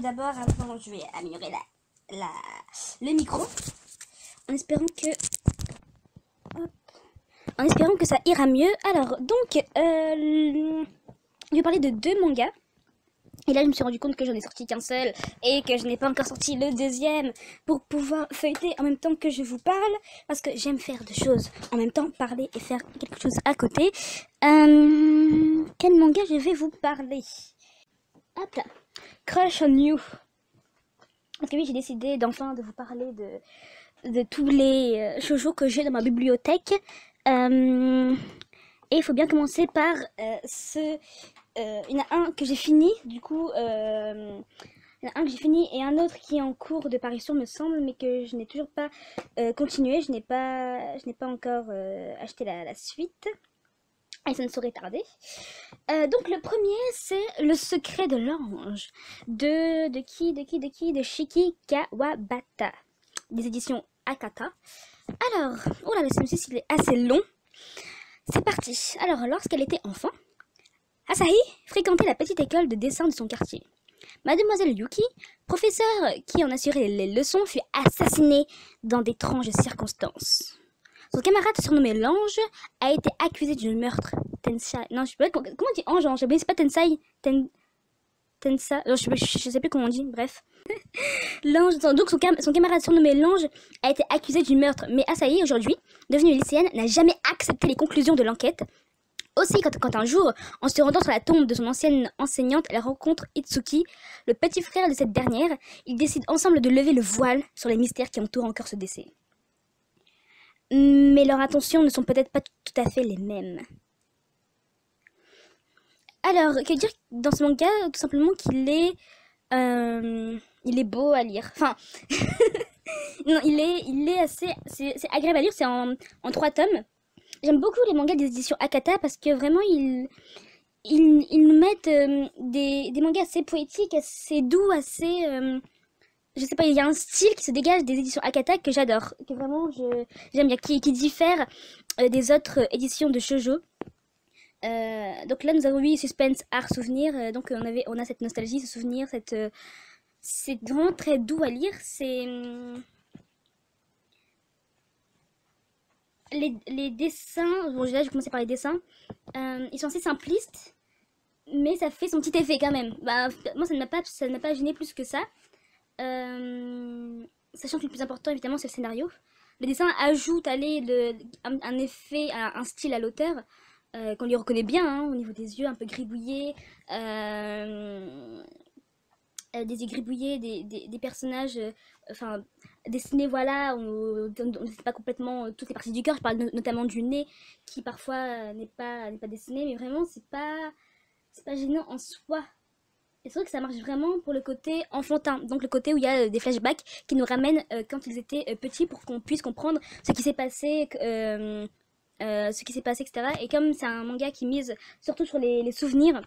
d'abord, avant, je vais améliorer le micro en espérant que... Hop, en espérant que ça ira mieux. Alors, donc, je vais parler de 2 mangas. Et là, je me suis rendu compte que j'en ai sorti qu'un seul et que je n'ai pas encore sorti le deuxième pour pouvoir feuilleter en même temps que je vous parle. Parce que j'aime faire 2 choses en même temps, parler et faire quelque chose à côté. Quel manga je vais vous parler? Hop là. Crush on You. Parce que oui, j'ai décidé d'enfin de vous parler de tous les shoujo que j'ai dans ma bibliothèque. Et il faut bien commencer par il y en a un que j'ai fini, du coup, il y en a un que j'ai fini et un autre qui est en cours de parution, me semble, mais que je n'ai toujours pas continué. Je n'ai pas encore acheté la suite. Et ça ne saurait tarder. Donc le premier, c'est Le secret de l'ange. De qui? De Shiki Kawabata. Des éditions Akata. Alors, oh là, le synopsis il est assez long. C'est parti. Alors, lorsqu'elle était enfant, Asahi fréquentait la petite école de dessin de son quartier. Mademoiselle Yuki, professeure qui en assurait les leçons, fut assassinée dans d'étranges circonstances. Son camarade surnommé l'ange a été accusé du meurtre. Tensai. Non, je sais pas comment on dit ange. J'ai oublié, c'est pas Tensai. Tensa. Non, je sais plus comment on dit. Bref. L'ange. Donc son camarade surnommé l'ange a été accusé du meurtre. Mais Asahi, aujourd'hui, devenue lycéenne, n'a jamais accepté les conclusions de l'enquête. Aussi, quand un jour, en se rendant sur la tombe de son ancienne enseignante, elle rencontre Itsuki, le petit frère de cette dernière, ils décident ensemble de lever le voile sur les mystères qui entourent encore ce décès. Mais leurs intentions ne sont peut-être pas tout à fait les mêmes. Alors, que dire dans ce manga? Tout simplement qu'il est... il est beau à lire. Enfin... non, il est assez... C'est agréable à lire, c'est en 3 tomes. J'aime beaucoup les mangas des éditions Akata parce que vraiment, ils nous mettent des mangas assez poétiques, assez doux, assez... je sais pas, il y a un style qui se dégage des éditions Akata que j'adore, que vraiment j'aime bien, qui diffère des autres éditions de shoujo. Donc là nous avons eu suspense, art, souvenir, donc on a cette nostalgie, ce souvenir, c'est vraiment très doux à lire. C'est les dessins, bon là je vais commencer par les dessins, ils sont assez simplistes, mais ça fait son petit effet quand même. Bah, moi ça ne m'a pas gêné plus que ça. Sachant que le plus important évidemment c'est le scénario. Le dessin ajoute un effet, un style à l'auteur qu'on lui reconnaît bien, hein, au niveau des yeux un peu gribouillés, des yeux gribouillés, des personnages enfin dessinés, voilà, on ne sait pas complètement toutes les parties du corps. Je parle notamment du nez qui parfois n'est pas dessiné, mais vraiment c'est pas gênant en soi. Et c'est vrai que ça marche vraiment pour le côté enfantin, donc le côté où il y a des flashbacks qui nous ramènent quand ils étaient petits pour qu'on puisse comprendre ce qui s'est passé, etc. Et comme c'est un manga qui mise surtout sur les souvenirs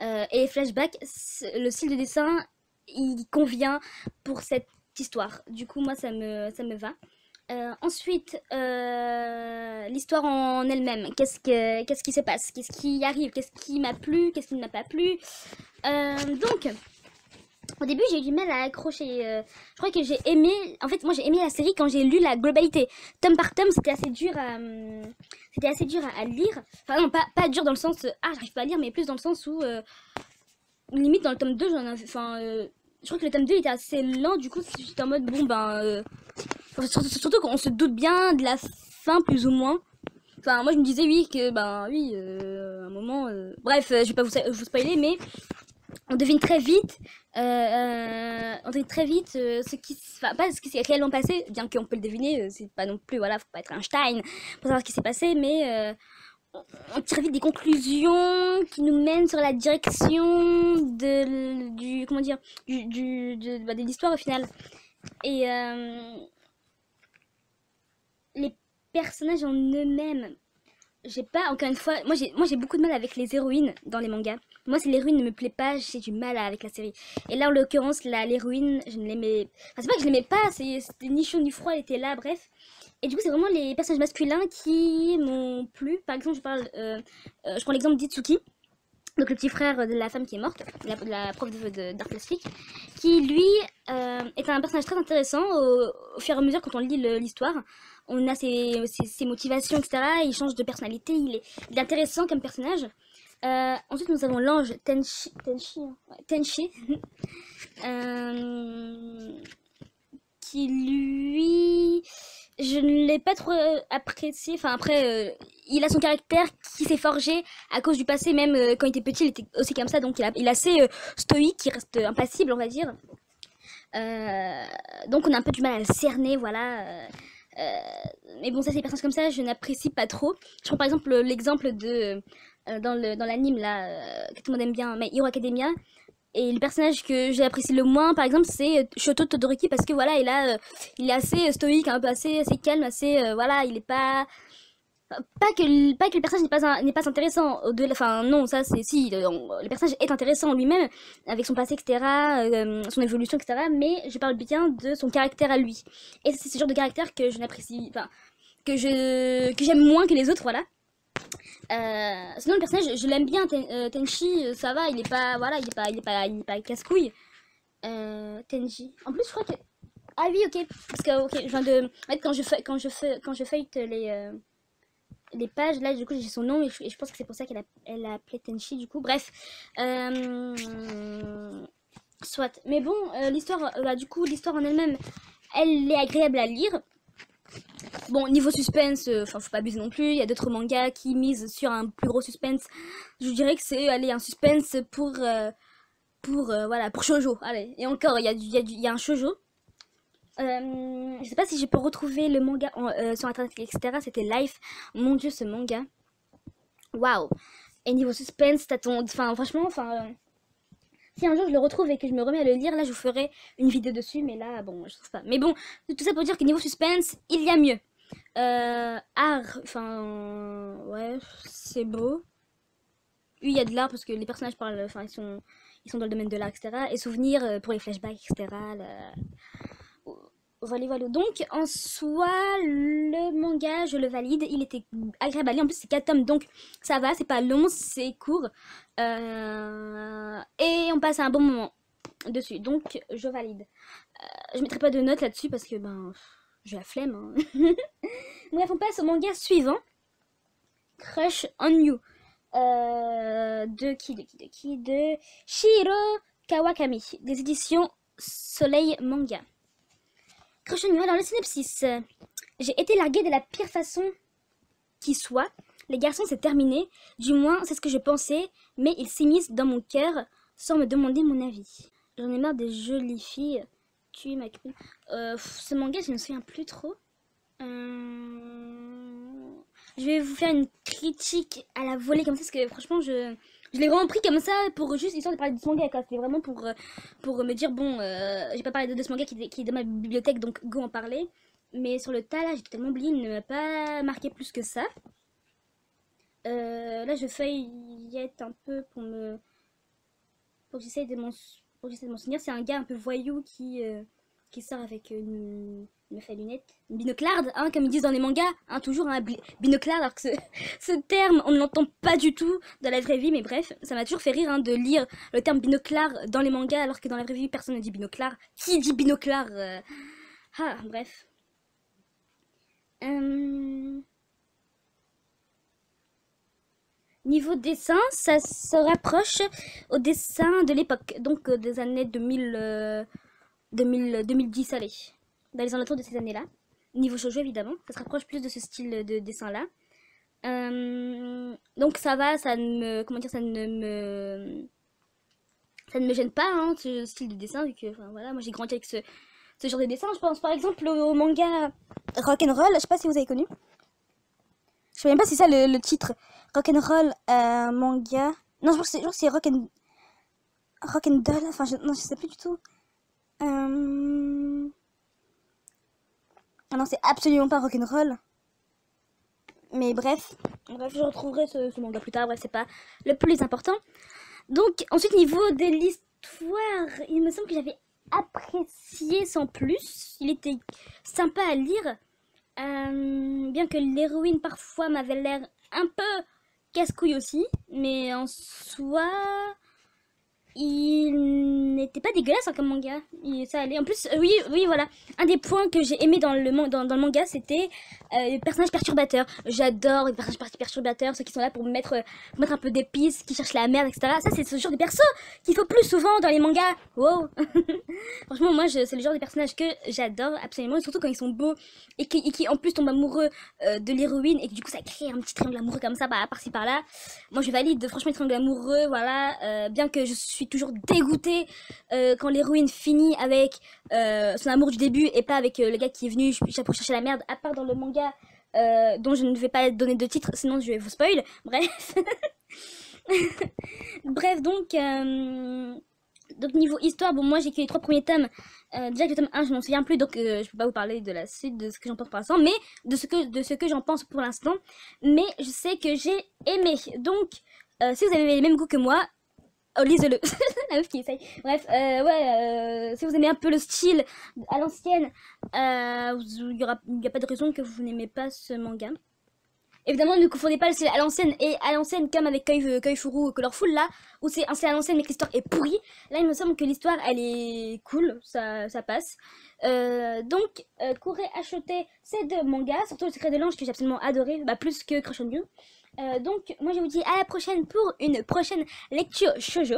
et les flashbacks, le style de dessin il convient pour cette histoire. Du coup, moi ça me va. Ensuite, l'histoire en elle-même, qu'est-ce qui se passe, qu'est-ce qui arrive, qu'est-ce qui m'a plu, qu'est-ce qui ne m'a pas plu. Donc, au début j'ai eu du mal à accrocher, je crois que j'ai aimé, en fait moi j'ai aimé la série quand j'ai lu la globalité. Tome par tome c'était assez dur à lire, enfin non pas dur dans le sens, j'arrive pas à lire, mais plus dans le sens où, limite dans le tome 2 je crois que le tome 2 était assez lent, du coup j'étais en mode bon ben... surtout qu'on se doute bien de la fin plus ou moins. Enfin moi je me disais oui que ben oui à un moment... Bref je vais pas vous spoiler, mais on devine très vite ce qui... Enfin pas ce qui s'est réellement passé, bien qu'on peut le deviner, c'est pas non plus, voilà, faut pas être Einstein pour savoir ce qui s'est passé, mais... on tire vite des conclusions qui nous mènent sur la direction de l'histoire au final. Et les personnages en eux-mêmes, j'ai pas, encore une fois, moi j'ai beaucoup de mal avec les héroïnes dans les mangas. Moi si l'héroïne ne me plaît pas, j'ai du mal avec la série. Et là en l'occurrence l'héroïne, je ne l'aimais, enfin c'est pas que je l'aimais pas, c'était ni chaud ni froid, elle était là, bref. Et du coup c'est vraiment les personnages masculins qui m'ont plu. Par exemple je prends l'exemple d'Itsuki. donc le petit frère de la femme qui est morte, de la prof d'art plastique, qui lui est un personnage très intéressant au fur et à mesure quand on lit l'histoire. On a ses motivations, etc. Il change de personnalité, il est intéressant comme personnage. Ensuite, nous avons l'ange Tenchi qui lui, je ne l'ai pas trop apprécié. Enfin après, il a son caractère qui s'est forgé à cause du passé. Même quand il était petit, il était aussi comme ça. Donc il est assez stoïque, il reste impassible, on va dire. Donc on a un peu du mal à le cerner, voilà. Mais bon, ça c'est des personnages comme ça, je n'apprécie pas trop. Je prends par exemple l'exemple de dans l'anime là que tout le monde aime bien, My Hero Academia. Et le personnage que j'ai apprécié le moins, par exemple, c'est Shoto Todoroki, parce que voilà, il est assez stoïque, un peu assez calme, assez voilà, il est pas que le personnage n'est pas intéressant. Enfin non, ça c'est si le personnage est intéressant lui-même avec son passé, etc., son évolution, etc. Mais je parle bien de son caractère à lui. Et c'est ce genre de caractère que je n'apprécie, enfin que j'aime moins que les autres, voilà. Sinon le personnage je l'aime bien, Tenchi, ça va, il est pas voilà, il est pas casse-couille. Tenji. En plus je crois que ah oui, ok, parce que ok, je viens de en fait quand je feuillete les pages là, du coup j'ai son nom et je pense que c'est pour ça elle a appelé Tenchi, du coup bref. Soit, mais bon, l'histoire du coup l'histoire en elle-même, elle est agréable à lire. Bon, niveau suspense, enfin faut pas abuser non plus, il y a d'autres mangas qui misent sur un plus gros suspense. Je dirais que c'est un suspense pour voilà, pour shoujo. Allez, et encore, il y a un shoujo. Je sais pas si je peux retrouver le manga sur internet, etc. C'était Life. Mon dieu, ce manga. Waouh. Et niveau suspense, enfin franchement, si un jour je le retrouve et que je me remets à le lire, là je vous ferai une vidéo dessus, mais là bon, je trouve pas. Mais bon, tout ça pour dire que niveau suspense, il y a mieux. Art, enfin ouais, c'est beau. Oui, il y a de l'art parce que les personnages parlent, enfin ils sont dans le domaine de l'art, etc. Et souvenirs pour les flashbacks, etc. Voilà, voilà. Donc en soi, le manga, je le valide. Il était agréable à lire. En plus, c'est 4 tomes, donc ça va, c'est pas long, c'est court. Et on passe à un bon moment dessus, donc je valide. Je mettrai pas de notes là-dessus parce que ben j'ai la flemme. Hein. Bref, on passe au manga suivant. Crush on You. De Shiro Kawakami. Des éditions Soleil Manga. Crush on You. Alors le synopsis. J'ai été larguée de la pire façon qui soit. Les garçons, c'est terminé. Du moins, c'est ce que je pensais. Mais ils s'immiscent dans mon cœur sans me demander mon avis. J'en ai marre des jolies filles. Tu es ma copine. Ce manga, je ne me souviens plus trop. Je vais vous faire une critique à la volée comme ça, parce que franchement, je l'ai vraiment pris comme ça pour juste histoire de parler de ce manga. C'était vraiment pour me dire, bon, j'ai pas parlé de ce manga qui est dans ma bibliothèque, donc go en parler. Mais sur le tas, là, j'ai totalement oublié, il ne m'a pas marqué plus que ça. Là, je feuillette un peu pour que j'essaye de m'en souvenir. C'est un gars un peu voyou qui sort avec une meuf à lunettes, une binoclarde, hein, comme ils disent dans les mangas, hein, toujours un binoclarde, alors que ce terme, on ne l'entend pas du tout dans la vraie vie, mais bref, ça m'a toujours fait rire hein, de lire le terme binoclarde dans les mangas, alors que dans la vraie vie, personne ne dit binoclarde. Qui dit binoclarde Ah, bref. Niveau dessin, ça se rapproche au dessin de l'époque, donc des années 2010, allez, dans les alentours de ces années-là. Niveau shoujo, évidemment, ça se rapproche plus de ce style de dessin-là. Donc ça va, ça ne me, comment dire, ça ne me gêne pas, hein, ce style de dessin, vu que, enfin, voilà, moi j'ai grandi avec ce genre de dessin. Je pense par exemple au manga Rock'n'Roll, je sais pas si vous avez connu. Je sais même pas si c'est ça le titre. Rock'n'Roll manga. Non, je crois que c'est Rock'n'Doll, enfin non, je sais plus du tout. Ah non, c'est absolument pas Rock'n'Roll. Mais bref, je retrouverai ce manga plus tard, bref, c'est pas le plus important. Donc, ensuite, niveau de l'histoire, il me semble que j'avais apprécié sans plus. Il était sympa à lire. Bien que l'héroïne parfois m'avait l'air un peu casse-couille aussi, mais en soi, il n'était pas dégueulasse hein, comme manga. Ça allait. En plus, oui, oui, voilà. Un des points que j'ai aimé dans le manga, c'était les personnages perturbateurs. J'adore les personnages perturbateurs, ceux qui sont là pour mettre un peu d'épices, qui cherchent la merde, etc. Ça, c'est ce genre de perso qu'il faut plus souvent dans les mangas. Wow. Franchement, moi, c'est le genre de personnages que j'adore absolument, surtout quand ils sont beaux et qui en plus tombent amoureux de l'héroïne et que du coup, ça crée un petit triangle amoureux comme ça, bah, par-ci par-là. Moi, je valide franchement les triangles amoureux, voilà. Bien que je suis toujours dégoûtée quand l'héroïne finit avec son amour du début et pas avec le gars qui est venu pour chercher la merde, à part dans le manga dont je ne vais pas donner de titre, sinon je vais vous spoil. Bref. Bref, donc niveau histoire, bon moi j'ai que les 3 premiers tomes. Déjà que le tome 1 je m'en souviens plus, donc je peux pas vous parler de la suite, de ce que j'en pense pour l'instant, mais de ce que j'en pense pour l'instant. Mais je sais que j'ai aimé. Donc si vous avez les mêmes goûts que moi, oh, lisez-le. La meuf qui essaye. Bref, ouais, si vous aimez un peu le style à l'ancienne, il n'y a pas de raison que vous n'aimez pas ce manga. Évidemment, ne confondez pas le style à l'ancienne et à l'ancienne comme avec Koifuru Colorful là, où c'est un style à l'ancienne mais que l'histoire est pourrie. Là, il me semble que l'histoire elle est cool, ça passe. Courez acheter ces 2 mangas, surtout le secret de l'ange que j'ai absolument adoré, bah, plus que Crush on You. Donc, moi je vous dis à la prochaine pour une prochaine lecture shoujo.